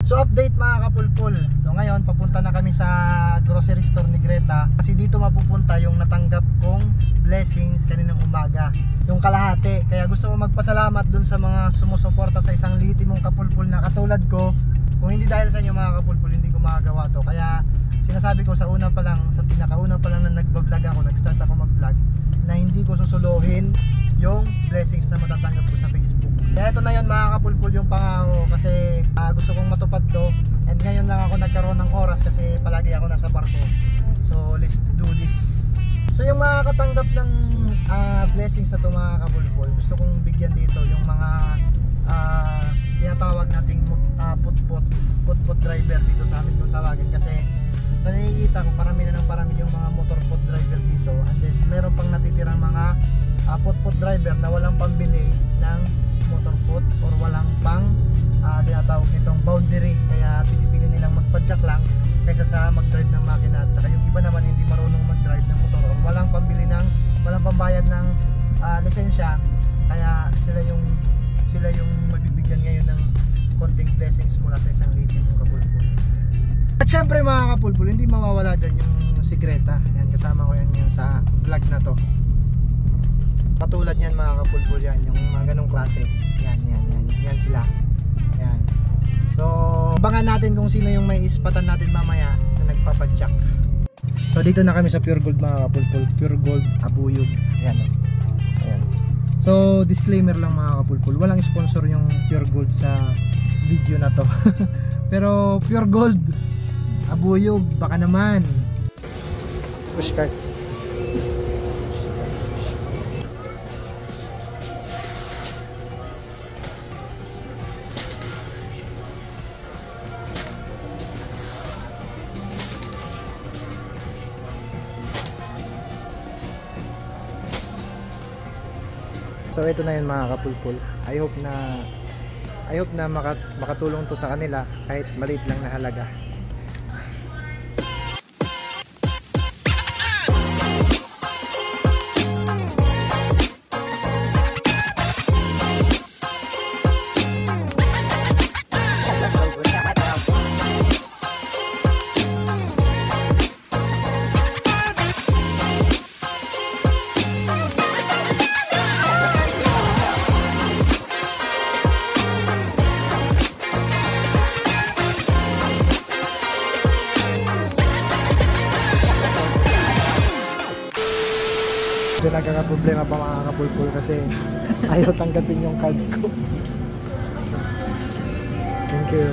So update mga kapulpul. So ngayon papunta na kami sa grocery store ni Greta kasi dito mapupunta yung natanggap kong blessings kaninang umaga, yung kalahati. Kaya gusto ko magpasalamat dun sa mga sumusuporta sa isang liti mong kapulpul na katulad ko. Kung hindi dahil sa inyo mga kapulpul, hindi ko magagawa to. Kaya sinasabi ko sa una pa lang, sa pinakauna pa lang na nagbablog ako, nag-start ako mag-vlog, na hindi ko susuluhin yung blessings na matatanggap ko sa Facebook. Kaya ito na yun mga kapulpul, yung pangako, kasi gusto kong matupad to. And ngayon lang ako nagkaroon ng oras kasi palagi ako nasa barko. So let's do this. So yung mga katanggap ng blessings na to mga kapulpul, gusto kong bigyan dito yung mga tinatawag nating put-put driver dito sa amin kung tawagin. Kasi nakikita ko parami na ng parami yung mga motor put driver dito. And then meron pang natitirang mga put-put driver na walang pambili ng motor put or walang pang tinatawag nitong boundary. Kaya pinipili nilang magpadyak lang kaysa sa mag-drive ng makina. At saka yung iba naman hindi marunong mag-drive ng motor or walang pambili ng, walang pambayad ng lisensya. Kaya sila yung mabibigyan ngayon ng konting blessings mula sa isang liti mong kapulpul. At syempre mga kapulpul, hindi mawawala dyan yung si Greta. Yan, kasama ko yan sa vlog na to. Patulad yan mga kapulpul, yan yung mga ganong klase. Yan sila. Yan. So abangan natin kung sino yung may ispatan natin mamaya na nagpapadyak. So dito na kami sa Pure Gold mga kapulpul, Pure Gold Abuyog. Ayan. Ayan. So disclaimer lang mga kapulpul, walang sponsor yung Pure Gold sa video na to. Pero Pure Gold Abuyog, baka naman. Pushcart. So ito na yun mga kapulpul. I hope na makatulong to sa kanila kahit maliit lang na halaga. Ito nagkakaproblema pa mga kapulpul kasi ayaw tanggapin yung card ko. Thank you.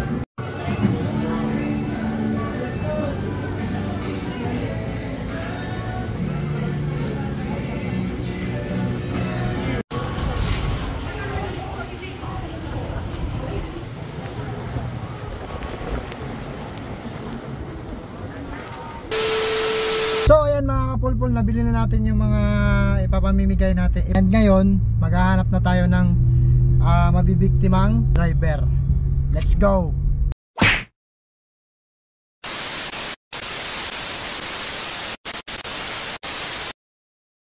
So ayan mga kapulpul, nabili na natin yung mga ipapamimigay natin. And ngayon, maghahanap na tayo ng mabibiktimang driver. Let's go!